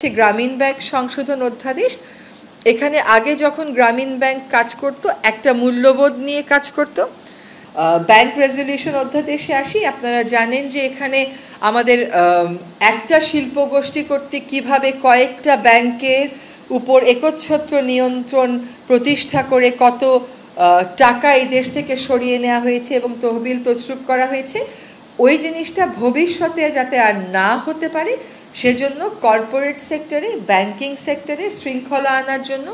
গ্রামীণ ব্যাংক সংশোধন অধ্যাদেশ। এখানে আগে যখন গ্রামীণ ব্যাংক কাজ করত একটা মূল্যবোধ নিয়ে কাজ করত। ব্যাংক রেজলিউশন অধ্যাদেশে আসি, আপনারা জানেন যে এখানে আমাদের একটা শিল্প গোষ্ঠী কর্তৃক কীভাবে কয়েকটা ব্যাংকের উপর একচ্ছত্র নিয়ন্ত্রণ প্রতিষ্ঠা করে কত টাকা এই দেশ থেকে সরিয়ে নেওয়া হয়েছে এবং তহবিল তছরুপ করা হয়েছে, ওই জিনিসটা ভবিষ্যতে যাতে আর না হতে পারে সেজন্য কর্পোরেট সেক্টরে, ব্যাংকিং সেক্টরে শৃঙ্খলা আনার জন্য,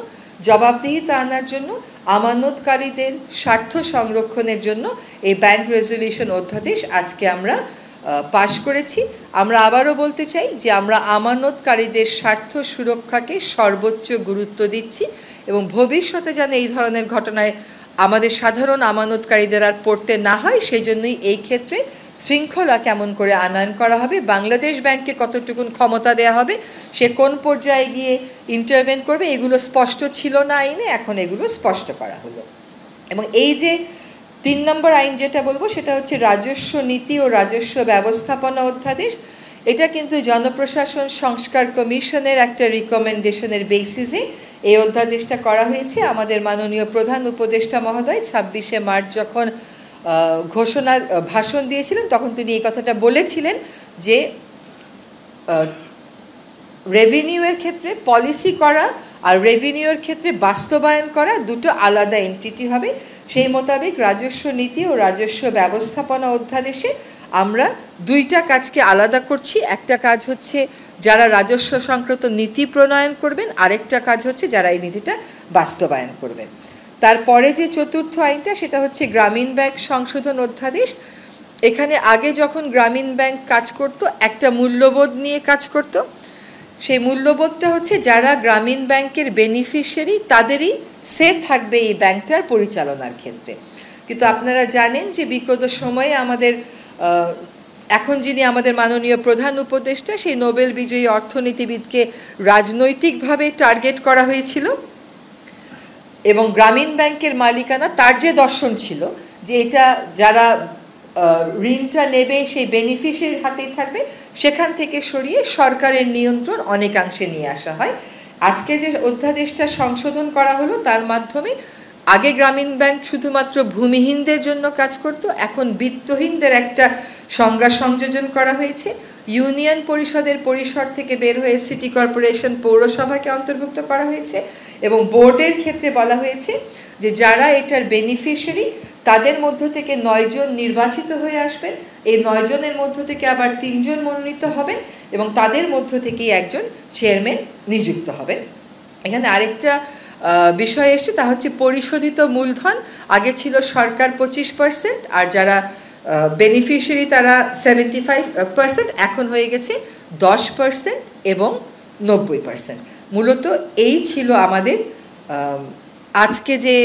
জবাবদিহিতা আনার জন্য, আমানতকারীদের স্বার্থ সংরক্ষণের জন্য এই ব্যাংক রেজলিউশন অধ্যাদেশ আজকে আমরা পাশ করেছি। আমরা আবারও বলতে চাই যে আমরা আমানতকারীদের স্বার্থ সুরক্ষাকে সর্বোচ্চ গুরুত্ব দিচ্ছি এবং ভবিষ্যতে যেন এই ধরনের ঘটনায় আমাদের সাধারণ আমানতকারীদের আর পড়তে না হয় সেই জন্যই এই ক্ষেত্রে শৃঙ্খলা কেমন করে আনয়ন করা হবে, বাংলাদেশ ব্যাংককে কতটুকুন ক্ষমতা দেওয়া হবে, সে কোন পর্যায়ে গিয়ে ইন্টারভেন করবে, এগুলো স্পষ্ট ছিল না আইনে, এখন এগুলো স্পষ্ট করা হলো। এবং এই যে ৩ নম্বর আইন যেটা বলবো সেটা হচ্ছে রাজস্ব নীতি ও রাজস্ব ব্যবস্থাপনা অধ্যাদেশ। এটা কিন্তু জনপ্রশাসন সংস্কার কমিশনের একটা রিকমেন্ডেশনের বেসিসে এই অধ্যাদেশটা করা হয়েছে। আমাদের মাননীয় প্রধান উপদেষ্টা মহোদয় ২৬শে মার্চ যখন ভাষণ দিয়েছিলেন তখন তিনি এই কথাটা বলেছিলেন যে রেভিনিউয়ের ক্ষেত্রে পলিসি করা আর রেভিনিউয়ের ক্ষেত্রে বাস্তবায়ন করা দুটো আলাদা এন্টিটি হবে। সেই মোতাবেক রাজস্ব নীতি ও রাজস্ব ব্যবস্থাপনা অধ্যাদেশে আমরা দুইটা কাজকে আলাদা করছি। একটা কাজ হচ্ছে যারা রাজস্ব সংক্রান্ত নীতি প্রণয়ন করবেন, আরেকটা কাজ হচ্ছে যারা এই নীতিটা বাস্তবায়ন করবেন। তারপরে যে চতুর্থ আইনটা সেটা হচ্ছে গ্রামীণ ব্যাংক সংশোধন অধ্যাদেশ। এখানে আগে যখন গ্রামীণ ব্যাংক কাজ করত একটা মূল্যবোধ নিয়ে কাজ করত। সেই মূল্যবোধটা হচ্ছে যারা গ্রামীণ ব্যাংকের বেনিফিশিয়ারি তাদেরই সে থাকবে এই ব্যাংকটার পরিচালনার ক্ষেত্রে। কিন্তু আপনারা জানেন যে বিগত সময়ে আমাদের এখন যিনি আমাদের মাননীয় প্রধান উপদেষ্টা সেই নোবেল বিজয়ী অর্থনীতিবিদকে রাজনৈতিকভাবে টার্গেট করা হয়েছিল এবং গ্রামীণ ব্যাংকের মালিকানা তার যে দর্শন ছিল যে এটা যারা ঋণটা নেবে সেই বেনিফিশিয়ারির হাতেই থাকবে, সেখান থেকে সরিয়ে সরকারের নিয়ন্ত্রণ অনেকাংশে নিয়ে আসা হয়। আজকে যে অধ্যাদেশটা সংশোধন করা হলো তার মাধ্যমে আগে গ্রামীণ ব্যাংক শুধুমাত্র ভূমিহীনদের জন্য কাজ করত, এখন বিত্তহীনদের একটা সংজ্ঞা সংযোজন করা হয়েছে। ইউনিয়ন পরিষদের পরিসর থেকে বের হয়ে সিটি কর্পোরেশন, পৌরসভাকে অন্তর্ভুক্ত করা হয়েছে এবং বোর্ডের ক্ষেত্রে বলা হয়েছে যে যারা এটার বেনিফিশিয়ারি তাদের মধ্য থেকে ৯ জন নির্বাচিত হয়ে আসবেন, এই ৯ জনের মধ্য থেকে আবার ৩ জন মনোনীত হবেন এবং তাদের মধ্য থেকেই একজন চেয়ারম্যান নিযুক্ত হবেন। এখানে আরেকটা বিষয় এসছে, তা হচ্ছে পরিশোধিত মূলধন আগে ছিল সরকার ২৫% আর যারা বেনিফিশিয়ারি তারা 75%, এখন হয়ে গেছে 10% এবং 90%। মূলত এই ছিল আমাদের আজকে যে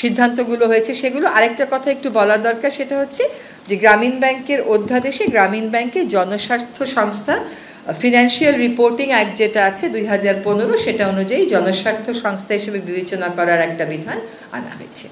সিদ্ধান্তগুলো হয়েছে সেগুলো। আরেকটা কথা একটু বলা দরকার, সেটা হচ্ছে যে গ্রামীণ ব্যাংকের অধ্যাদেশে গ্রামীণ ব্যাংকে জনস্বার্থ সংস্থা ফিনান্সিয়াল রিপোর্টিং অ্যাক্ট যেটা আছে ২০১৫ সেটা অনুযায়ী জনস্বার্থ সংস্থা হিসেবে বিবেচনা করার একটা বিধান আনা হয়েছে।